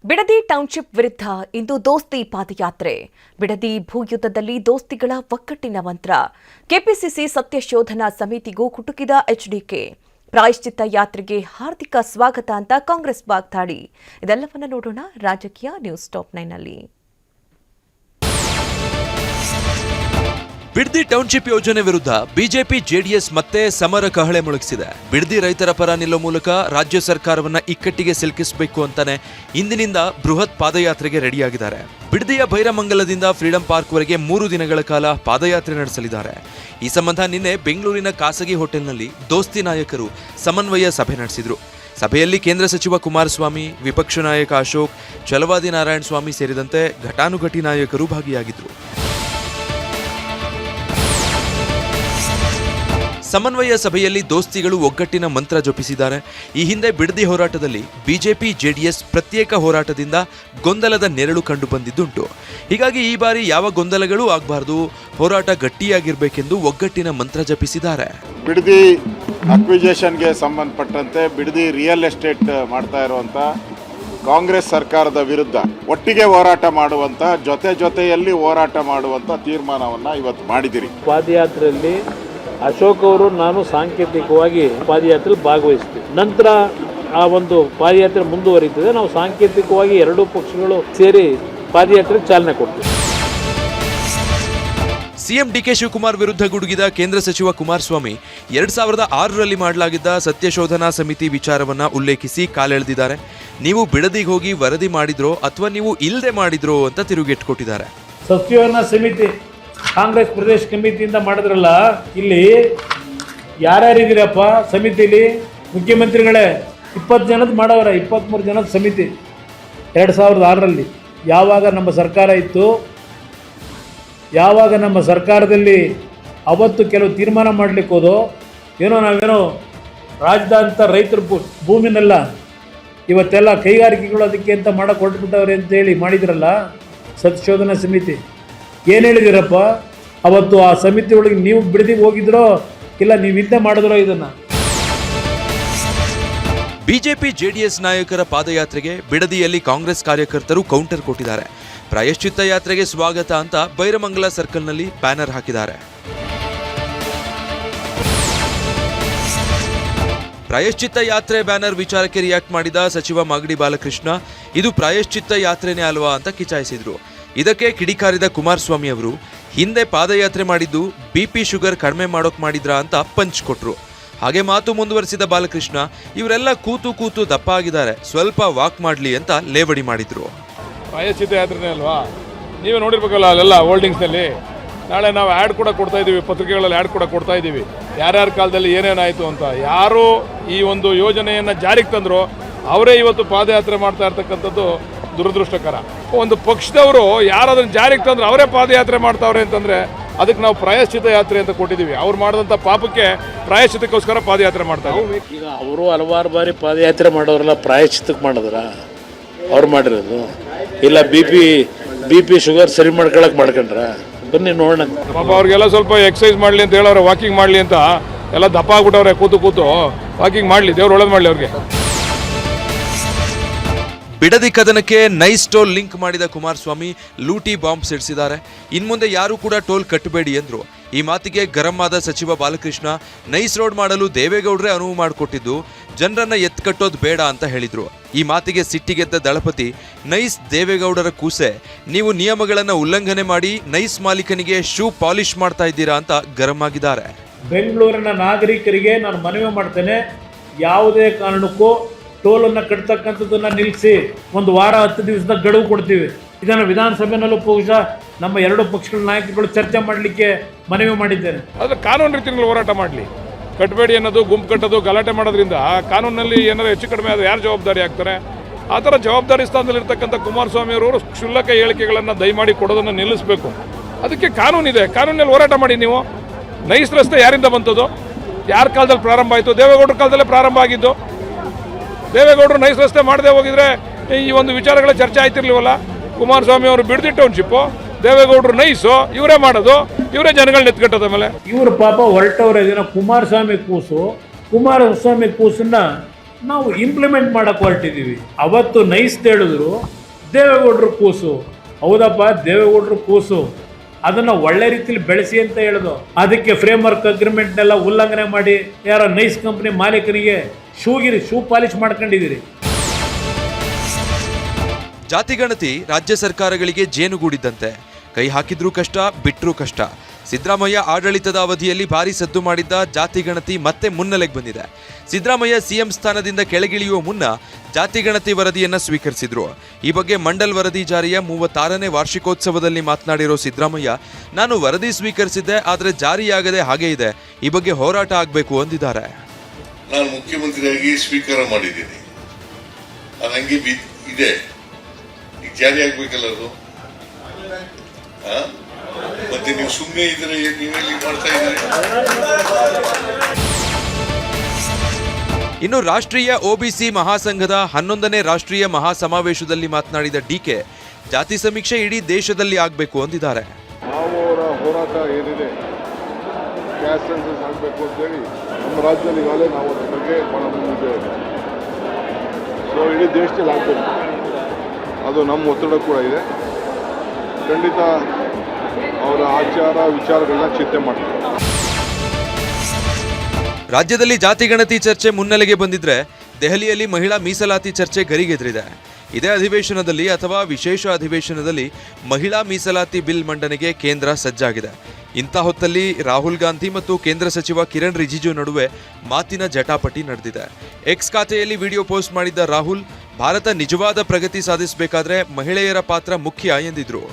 Bidadi township ವಿರುದ್ಧ ಇಂದು ದೋಸ್ತಿ ಪಾದಯಾತ್ರೆ. ಬಿಡದಿ ಭೂಯುದ್ಧದಲ್ಲಿ ದೋಸ್ತಿಗಳ ಒಕ್ಕಟ್ಟಿನ ಮಂತ್ರ. ಕೆಪಿಸಿಸಿ ಸತ್ಯಶೋಧನಾ ಸಮಿತಿಗೂ ಕುಟುಕಿದ ಎಚ್ಡಿಕೆ. ಪ್ರಾಯಶ್ಚಿತ್ತ ಯಾತ್ರೆಗೆ ಹಾರ್ದಿಕ ಸ್ವಾಗತ ಅಂತ ಕಾಂಗ್ರೆಸ್ ವಾಗ್ದಾಳಿ. ಇದೆಲ್ಲವನ್ನ ನೋಡೋಣ ರಾಜಕೀಯ ನ್ಯೂಸ್ ಟಾಪ್ 9 ನಲ್ಲಿ. ಬಿಡದಿ ಟೌನ್ಶಿಪ್ ಯೋಜನೆ ವಿರುದ್ಧ ಬಿಜೆಪಿ ಜೆಡಿಎಸ್ ಮತ್ತೆ ಸಮರ ಕಹಳೆ ಮೊಳಗಿಸಿದೆ. ಬಿಡದಿ ರೈತರ ಪರ ನಿಲ್ಲೋ ಮೂಲಕ ರಾಜ್ಯ ಸರ್ಕಾರವನ್ನ ಇಕ್ಕಟ್ಟಿಗೆ ಸಿಲುಕಿಸಬೇಕು ಅಂತಾನೆ ಇಂದಿನಿಂದ ಬೃಹತ್ ಪಾದಯಾತ್ರೆಗೆ ರೆಡಿಯಾಗಿದ್ದಾರೆ. ಬಿಡದಿಯ ಭೈರಮಂಗಲದಿಂದ ಫ್ರೀಡಂ ಪಾರ್ಕ್ ವರೆಗೆ 3 ದಿನಗಳ ಕಾಲ ಪಾದಯಾತ್ರೆ ನಡೆಸಲಿದ್ದಾರೆ. ಈ ಸಂಬಂಧ ನಿನ್ನೆ ಬೆಂಗಳೂರಿನ ಖಾಸಗಿ ಹೋಟೆಲ್ನಲ್ಲಿ ದೋಸ್ತಿ ನಾಯಕರು ಸಮನ್ವಯ ಸಭೆ ನಡೆಸಿದ್ರು. ಸಭೆಯಲ್ಲಿ ಕೇಂದ್ರ ಸಚಿವ ಕುಮಾರಸ್ವಾಮಿ, ವಿಪಕ್ಷ ನಾಯಕ ಅಶೋಕ್, ಛಲವಾದಿ ನಾರಾಯಣ ಸ್ವಾಮಿ ಸೇರಿದಂತೆ ಘಟಾನುಘಟಿ ನಾಯಕರು ಭಾಗಿಯಾಗಿದ್ರು. ಸಮನ್ವಯ ಸಭೆಯಲ್ಲಿ ದೋಸ್ತಿಗಳು ಒಗ್ಗಟ್ಟಿನ ಮಂತ್ರ ಜಪಿಸಿದ್ದಾರೆ. ಈ ಹಿಂದೆ ಬಿಡದಿ ಹೋರಾಟದಲ್ಲಿ ಬಿಜೆಪಿ ಜೆಡಿಎಸ್ ಪ್ರತ್ಯೇಕ ಹೋರಾಟದಿಂದ ಗೊಂದಲದ ನೆರಳು ಕಂಡು ಬಂದಿದ್ದುಂಟು. ಹೀಗಾಗಿ ಈ ಬಾರಿ ಯಾವ ಗೊಂದಲಗಳೂ ಆಗಬಾರದು, ಹೋರಾಟ ಗಟ್ಟಿಯಾಗಿರಬೇಕೆಂದು ಒಗ್ಗಟ್ಟಿನ ಮಂತ್ರ ಜಪಿಸಿದ್ದಾರೆ. ಬಿಡದಿ ಅಕ್ವಿಜೇಷನ್ಗೆ ಸಂಬಂಧಪಟ್ಟಂತೆ ಬಿಡದಿ ರಿಯಲ್ ಎಸ್ಟೇಟ್ ಮಾಡ್ತಾ ಇರುವಂಥ ಕಾಂಗ್ರೆಸ್ ಸರ್ಕಾರದ ವಿರುದ್ಧ ಒಟ್ಟಿಗೆ ಹೋರಾಟ ಮಾಡುವಂಥ ಜೊತೆಯಲ್ಲಿ ಹೋರಾಟ ಮಾಡುವಂಥ ತೀರ್ಮಾನವನ್ನು ಇವತ್ತು ಮಾಡಿದಿರಿ. ಪಾದಯಾತ್ರೆಯಲ್ಲಿ ಅಶೋಕ್ ಅವರು ನಾನು ಸಾಂಕೇತಿಕವಾಗಿ ಪಾದಯಾತ್ರೆ ಭಾಗವಹಿಸ್ತೀವಿ. ನಂತರ ಆ ಒಂದು ಪಾದಯಾತ್ರೆ ಮುಂದುವರಿತದೆ. ನಾವು ಸಾಂಕೇತಿಕವಾಗಿ ಎರಡೂ ಪಕ್ಷಗಳು ಸೇರಿ ಪಾದಯಾತ್ರೆ ಚಾಲನೆ ಕೊಡ್ತೀವಿ. ಸಿಎಂ ಡಿಕೆ ಶಿವಕುಮಾರ್ ವಿರುದ್ಧ ಗುಡುಗಿದ ಕೇಂದ್ರ ಸಚಿವ ಕುಮಾರಸ್ವಾಮಿ 2006ರಲ್ಲಿ ಮಾಡಲಾಗಿದ್ದ ಸತ್ಯಶೋಧನಾ ಸಮಿತಿ ವಿಚಾರವನ್ನ ಉಲ್ಲೇಖಿಸಿ ಕಾಲೆಳೆದಿದ್ದಾರೆ. ನೀವು ಬಿಡದಿಗೆ ಹೋಗಿ ವರದಿ ಮಾಡಿದ್ರೋ ಅಥವಾ ನೀವು ಇಲ್ಲದೆ ಮಾಡಿದ್ರೋ ಅಂತ ತಿರುಗೇಟ್ಕೊಟ್ಟಿದ್ದಾರೆ. ಸತ್ಯಶೋಧನಾ ಸಮಿತಿ ಕಾಂಗ್ರೆಸ್ ಪ್ರದೇಶ ಕಮಿಟಿಯಿಂದ ಮಾಡಿದ್ರಲ್ಲ, ಇಲ್ಲಿ ಯಾರ್ಯಾರಿದ್ದೀರಪ್ಪ ಸಮಿತಿಲಿ? ಮುಖ್ಯಮಂತ್ರಿಗಳೇ 20 ಜನದ ಮಾಡವರ, 23 ಜನದ ಸಮಿತಿ 2006ರಲ್ಲಿ. ಯಾವಾಗ ನಮ್ಮ ಸರ್ಕಾರ ಇತ್ತು, ಯಾವಾಗ ನಮ್ಮ ಸರ್ಕಾರದಲ್ಲಿ ಅವತ್ತು ಕೆಲವು ತೀರ್ಮಾನ ಮಾಡಲಿಕ್ಕೆ ಹೋದೋ, ನಾವೇನೋ ರಾಜ್ಯದಂಥ ರೈತರ ಭೂಮಿನೆಲ್ಲ ಇವತ್ತೆಲ್ಲ ಕೈಗಾರಿಕೆಗಳು ಅದಕ್ಕೆ ಅಂತ ಮಾಡಕ್ಕೆ ಹೊರಟುಬಿಟ್ಟವ್ರೆ ಅಂತೇಳಿ ಮಾಡಿದ್ರಲ್ಲ ಸತ್ಯಶೋಧನಾ ಸಮಿತಿ. ಏನು ಹೇಳಿದಿರಪ್ಪ ಅವತ್ತು? ಆ ಸಮಿತಿ ಒಳಗೆ ನೀವು ಬಿಡದಿಗೆ ಹೋಗಿದ್ರೋ ಇಲ್ಲ ನೀವು ಇಲ್ಲದೆ ಮಾಡಿದ್ರೋ? ಇದನ್ನು ಬಿಜೆಪಿ ಜೆಡಿಎಸ್ ನಾಯಕರ ಪಾದಯಾತ್ರೆಗೆ ಬಿಡದಿಯಲ್ಲಿ ಕಾಂಗ್ರೆಸ್ ಕಾರ್ಯಕರ್ತರು ಕೌಂಟರ್ ಕೊಟ್ಟಿದ್ದಾರೆ. ಪ್ರಾಯಶ್ಚಿತ್ತ ಯಾತ್ರೆಗೆ ಸ್ವಾಗತ ಅಂತ ಭೈರಮಂಗಲ ಸರ್ಕಲ್ನಲ್ಲಿ ಬ್ಯಾನರ್ ಹಾಕಿದ್ದಾರೆ. ಪ್ರಾಯಶ್ಚಿತ್ತ ಯಾತ್ರೆ ಬ್ಯಾನರ್ ವಿಚಾರಕ್ಕೆ ರಿಯಾಕ್ಟ್ ಮಾಡಿದ ಸಚಿವ ಮಾಗಡಿ ಬಾಲಕೃಷ್ಣ, ಇದು ಪ್ರಾಯಶ್ಚಿತ್ತ ಯಾತ್ರೆನೇ ಅಲ್ವಾ ಅಂತ ಕಿಚಾಯಿಸಿದ್ರು. ಇದಕ್ಕೆ ಕಿಡಿಕಾರಿದ ಕುಮಾರಸ್ವಾಮಿ ಅವರು, ಹಿಂದೆ ಪಾದಯಾತ್ರೆ ಮಾಡಿದ್ದು ಬಿಪಿ ಶುಗರ್ ಕಡಿಮೆ ಮಾಡೋಕ್ ಮಾಡಿದ್ರ ಅಂತ ಪಂಚ್ ಕೊಟ್ರು. ಹಾಗೆ ಮಾತು ಮುಂದುವರಿಸಿದ ಬಾಲಕೃಷ್ಣ, ಇವರೆಲ್ಲ ಕೂತು ದಪ್ಪ ಆಗಿದ್ದಾರೆ, ಸ್ವಲ್ಪ ವಾಕ್ ಮಾಡ್ಲಿ ಅಂತ ಲೇವಡಿ ಮಾಡಿದ್ರು. ಪ್ರಾಯಶ್ಚಿತ್ತ ಯಾತ್ರೆನೇ ಅಲ್ವಾ? ನೀವೇ ನೋಡಿರ್ಬೇಕಲ್ಲ ಅಲ್ಲೆಲ್ಲ ಹೋಲ್ಡಿಂಗ್ಸ್ನಲ್ಲಿ. ನಾಳೆ ನಾವು ಆ್ಯಡ್ ಕೂಡ ಕೊಡ್ತಾ ಇದ್ದೀವಿ, ಪತ್ರಿಕೆಗಳಲ್ಲಿ ಆ್ಯಡ್ ಕೂಡ ಕೊಡ್ತಾ ಇದ್ದೀವಿ, ಯಾರ್ಯಾರ ಕಾಲದಲ್ಲಿ ಏನೇನಾಯಿತು ಅಂತ. ಯಾರು ಈ ಒಂದು ಯೋಜನೆಯನ್ನು ಜಾರಿಗೆ ತಂದ್ರು ಅವರೇ ಇವತ್ತು ಪಾದಯಾತ್ರೆ ಮಾಡ್ತಾ ಇರ್ತಕ್ಕಂಥದ್ದು ದುರದೃಷ್ಟಕರ. ಒಂದು ಪಕ್ಷದವರು ಯಾರಾದ್ರೂ ಜಾರಿಗೆ ತಂದ್ರೆ ಅವರೇ ಪಾದಯಾತ್ರೆ ಮಾಡ್ತಾವ್ರೆ ಅಂತಂದರೆ ಅದಕ್ಕೆ ನಾವು ಪ್ರಾಯಶ್ಚಿತ್ತ ಯಾತ್ರೆ ಅಂತ ಕೊಟ್ಟಿದ್ದೀವಿ. ಅವ್ರು ಮಾಡಿದಂಥ ಪಾಪಕ್ಕೆ ಪ್ರಾಯಶ್ಚಿತ್ತಕ್ಕೋಸ್ಕರ ಪಾದಯಾತ್ರೆ ಮಾಡ್ತಾರೆ. ಈಗ ಅವರು ಹಲವಾರು ಬಾರಿ ಪಾದಯಾತ್ರೆ ಮಾಡೋರೆಲ್ಲ ಪ್ರಾಯಶ್ಚಿತ್ತಕ್ಕೆ ಮಾಡಿದ್ರ? ಅವ್ರು ಮಾಡಿರೋದು ಇಲ್ಲ ಬಿ ಪಿ ಶುಗರ್ ಸರಿ ಮಾಡ್ಕೊಳಕ್ಕೆ ಮಾಡ್ಕೊಂಡ್ರ? ಬನ್ನಿ ನೋಡೋಣ. ಪಾಪ ಅವ್ರಿಗೆಲ್ಲ ಸ್ವಲ್ಪ ಎಕ್ಸಸೈಸ್ ಮಾಡಲಿ ಅಂತ ಹೇಳೋರೆ, ವಾಕಿಂಗ್ ಮಾಡಲಿ ಅಂತ. ಎಲ್ಲ ದಪ್ಪ ಆಗ್ಬಿಟ್ಟವ್ರೆ, ಕೂತು ವಾಕಿಂಗ್ ಮಾಡಲಿ, ದೇವ್ರು ಒಳ್ಳೇದು ಮಾಡಲಿ ಅವ್ರಿಗೆ. ಬಿಡದಿ ಕದನಕ್ಕೆ ನೈಸ್ ಟೋಲ್ ಲಿಂಕ್ ಮಾಡಿದ ಕುಮಾರಸ್ವಾಮಿ ಲೂಟಿ ಬಾಂಬ್ ಸಿಡಿಸಿದ್ದಾರೆ. ಇನ್ಮುಂದೆ ಯಾರು ಕೂಡ ಟೋಲ್ ಕಟ್ಟಬೇಡಿ ಎಂದ್ರು. ಈ ಮಾತಿಗೆ ಗರಂ ಆದ ಸಚಿವ ಬಾಲಕೃಷ್ಣ, ನೈಸ್ ರೋಡ್ ಮಾಡಲು ದೇವೇಗೌಡರೇ ಅನುವು ಮಾಡಿಕೊಟ್ಟಿದ್ದು, ಜನರನ್ನ ಎತ್ಕಟ್ಟೋದು ಬೇಡ ಅಂತ ಹೇಳಿದ್ರು. ಈ ಮಾತಿಗೆ ಸಿಟ್ಟಿಗೆದ್ದ ದಳಪತಿ, ನೈಸ್ ದೇವೇಗೌಡರ ಕೂಸೆ, ನೀವು ನಿಯಮಗಳನ್ನ ಉಲ್ಲಂಘನೆ ಮಾಡಿ ನೈಸ್ ಮಾಲೀಕನಿಗೆ ಶೂ ಪಾಲಿಶ್ ಮಾಡ್ತಾ ಇದ್ದೀರಾ ಅಂತ ಗರಂ ಆಗಿದ್ದಾರೆ. ಬೆಂಗಳೂರಿನ ನಾಗರಿಕರಿಗೆ ನಾನು ಮನವಿ ಮಾಡ್ತೇನೆ, ಯಾವುದೇ ಕಾರಣಕ್ಕೂ ಟೋಲನ್ನು ಕಟ್ತಕ್ಕಂಥದ್ದನ್ನು ನಿಲ್ಲಿಸಿ 1 ವಾರ 10 ದಿವಸದ ಗಡುವು ಕೊಡ್ತೀವಿ. ಇದನ್ನು ವಿಧಾನಸಭೆಯಲ್ಲೂ ಬಹುಶಃ ನಮ್ಮ 2 ಪಕ್ಷಗಳ ನಾಯಕರುಗಳು ಚರ್ಚೆ ಮಾಡಲಿಕ್ಕೆ ಮನವಿ ಮಾಡಿದ್ದೇನೆ. ಆದರೆ ಕಾನೂನು ರೀತಿಯಲ್ಲಿ ಹೋರಾಟ ಮಾಡಲಿ. ಕಟ್ಟಬೇಡಿ ಅನ್ನೋದು, ಗುಂಪು ಕಟ್ಟೋದು, ಗಲಾಟೆ ಮಾಡೋದ್ರಿಂದ ಕಾನೂನಲ್ಲಿ ಏನಾದ್ರು ಹೆಚ್ಚು ಕಡಿಮೆ ಆದರೆ ಯಾರು ಜವಾಬ್ದಾರಿ ಆಗ್ತಾರೆ? ಆ ಥರ ಜವಾಬ್ದಾರಿ ಸ್ಥಾನದಲ್ಲಿರ್ತಕ್ಕಂಥ ಕುಮಾರಸ್ವಾಮಿ ಅವರು ಕ್ಷುಲ್ಲಕ ಹೇಳಿಕೆಗಳನ್ನು ದಯಮಾಡಿ ಕೊಡೋದನ್ನು ನಿಲ್ಲಿಸಬೇಕು. ಅದಕ್ಕೆ ಕಾನೂನಿದೆ, ಕಾನೂನಲ್ಲಿ ಹೋರಾಟ ಮಾಡಿ. ನೀವು ನೈಸ್ ರಸ್ತೆ ಯಾರಿಂದ ಬಂತದ್ದು? ಯಾರ ಕಾಲದಲ್ಲಿ ಪ್ರಾರಂಭ ಆಯಿತು? ದೇವೇಗೌಡರ ಕಾಲದಲ್ಲೇ ಪ್ರಾರಂಭ ಆಗಿದ್ದು. ದೇವೇಗೌಡರು ನೈಸ್ ರಸ್ತೆ ಮಾಡದೆ ಹೋಗಿದ್ರೆ ಈ ಒಂದು ವಿಚಾರಗಳ ಚರ್ಚೆ ಆಯ್ತಿರ್ಲಿವಲ್ಲ. ಕುಮಾರಸ್ವಾಮಿ ಅವರು ಬಿಡದಿ ಟೌನ್ಶಿಪ್ಪು, ದೇವೇಗೌಡರು ನೈಸು, ಇವರೇ ಮಾಡೋದು, ಇವರೇ ಜನಗಳನ್ನ ಎತ್ಕಟ್ಟೋದ ಮೇಲೆ ಇವರು ಪಾಪ ಹೊರಟವ್ರೆ. ಕುಮಾರಸ್ವಾಮಿ ಕೂಸನ್ನ ನಾವು ಇಂಪ್ಲಿಮೆಂಟ್ ಮಾಡಕ್ಕೆ ಹೊರಟಿದ್ದೀವಿ. ಅವತ್ತು ನೈಸ್ ಹೇಳಿದ್ರು, ದೇವೇಗೌಡರು ಕೂಸು. ಹೌದಪ್ಪ, ದೇವೇಗೌಡರು ಕೂಸು, ಅದನ್ನು ಒಳ್ಳೆ ರೀತಿಯಲ್ಲಿ ಬೆಳೆಸಿ ಅಂತ ಹೇಳೋದು. ಅದಕ್ಕೆ ಫ್ರೇಮ್ ವರ್ಕ್ ಅಗ್ರಿಮೆಂಟ್ನೆಲ್ಲ ಉಲ್ಲಂಘನೆ ಮಾಡಿ ಯಾರೋ ನೈಸ್ ಕಂಪ್ನಿ ಮಾಲೀಕನಿಗೆ ಶೂ ಪಾಲಿಶ್ ಮಾಡ್ಕೊಂಡಿದ್ದೀರಿ. ಜಾತಿಗಣತಿ ರಾಜ್ಯ ಸರ್ಕಾರಗಳಿಗೆ ಜೇನುಗೂಡಿದ್ದಂತೆ. ಕೈ ಹಾಕಿದ್ರೂ ಕಷ್ಟ, ಬಿಟ್ರೂ ಕಷ್ಟ. ಸಿದ್ದರಾಮಯ್ಯ ಆಡಳಿತದ ಅವಧಿಯಲ್ಲಿ ಭಾರಿ ಸದ್ದು ಮಾಡಿದ್ದ ಜಾತಿಗಣತಿ ಮತ್ತೆ ಮುನ್ನೆಲೆಗೆ ಬಂದಿದೆ. ಸಿದ್ದರಾಮಯ್ಯ ಸಿಎಂ ಸ್ಥಾನದಿಂದ ಕೆಳಗಿಳಿಯುವ ಮುನ್ನ ಜಾತಿಗಣತಿ ವರದಿಯನ್ನ ಸ್ವೀಕರಿಸಿದ್ರು. ಈ ಬಗ್ಗೆ ಮಂಡಲ್ ವರದಿ ಜಾರಿಯ 36ನೇ ವಾರ್ಷಿಕೋತ್ಸವದಲ್ಲಿ ಮಾತನಾಡಿರೋ ಸಿದ್ದರಾಮಯ್ಯ, ನಾನು ವರದಿ ಸ್ವೀಕರಿಸಿದ್ದೆ, ಆದರೆ ಜಾರಿಯಾಗದೆ ಹಾಗೇ ಇದೆ. ಈ ಬಗ್ಗೆ ಹೋರಾಟ ಆಗಬೇಕು ಅಂದಿದ್ದಾರೆ. ನಾನು ಮುಖ್ಯಮಂತ್ರಿಯಾಗಿ ಸ್ವೀಕಾರ ಮಾಡಿದ್ದೀನಿ, ಅದು ಹಂಗೆ ಇದೆ, ಈಗ ಜಾರಿ ಆಗ್ಬೇಕಲ್ಲ ಅದು. ಮತ್ತೆ ನೀವು ಸುಮ್ಮನೆ ಇದ್ರೆ ನೀವೆಲ್ಲಿ ಮಾಡ್ತಾ ಇದ್ದೀರಿ? ಇನ್ನು ರಾಷ್ಟ್ರೀಯ ಒಬಿಸಿ ಮಹಾಸಂಘದ 11ನೇ ರಾಷ್ಟ್ರೀಯ ಮಹಾಸಮಾವೇಶದಲ್ಲಿ ಮಾತನಾಡಿದ ಡಿಕೆ, ಜಾತಿ ಸಮೀಕ್ಷೆ ಇಡೀ ದೇಶದಲ್ಲಿ ಆಗಬೇಕು ಅಂದಿದ್ದಾರೆ. ನಾವು ಅವರ ಹೋರಾಟ ಏನಿದೆ, ಕ್ಯಾಸ್ಟ್ ಸೆನ್ಸಸ್ ಆಗಬೇಕು ಅಂತೇಳಿ ನಮ್ಮ ರಾಜ್ಯದಲ್ಲಿ ಈಗಾಗಲೇ ನಾವು ಅದ್ರ ಬಗ್ಗೆ ಭಾಳ ಮುಂದಿದ್ದೇವೆ. ಸೊ ಇಡೀ ದೇಶದಲ್ಲಿ ಆಗಬೇಕು, ಅದು ನಮ್ಮ ಒತ್ತಡ ಕೂಡ ಇದೆ. ಖಂಡಿತ ಅವರ ಆಚಾರ ವಿಚಾರಗಳನ್ನ ಚಿಂತೆ ಮಾಡ್ತಾರೆ. ರಾಜ್ಯದಲ್ಲಿ ಜಾತಿಗಣತಿ ಚರ್ಚೆ ಮುನ್ನೆಲೆಗೆ ಬಂದಿದ್ರೆ ದೆಹಲಿಯಲ್ಲಿ ಮಹಿಳಾ ಮೀಸಲಾತಿ ಚರ್ಚೆ ಗರಿಗೆದರಿದೆ. ಇದೇ ಅಧಿವೇಶನದಲ್ಲಿ ಅಥವಾ ವಿಶೇಷ ಅಧಿವೇಶನದಲ್ಲಿ ಮಹಿಳಾ ಮೀಸಲಾತಿ ಬಿಲ್ ಮಂಡನೆಗೆ ಕೇಂದ್ರ ಸಜ್ಜಾಗಿದೆ. ಇಂಥ ಹೊತ್ತಲ್ಲಿ ರಾಹುಲ್ ಗಾಂಧಿ ಮತ್ತು ಕೇಂದ್ರ ಸಚಿವ ಕಿರಣ್ ರಿಜಿಜು ನಡುವೆ ಮಾತಿನ ಜಟಾಪಟಿ ನಡೆದಿದೆ. ಎಕ್ಸ್ ಖಾತೆಯಲ್ಲಿ ವಿಡಿಯೋ ಪೋಸ್ಟ್ ಮಾಡಿದ್ದ ರಾಹುಲ್, ಭಾರತ ನಿಜವಾದ ಪ್ರಗತಿ ಸಾಧಿಸಬೇಕಾದ್ರೆ ಮಹಿಳೆಯರ ಪಾತ್ರ ಮುಖ್ಯ ಎಂದಿದ್ರು.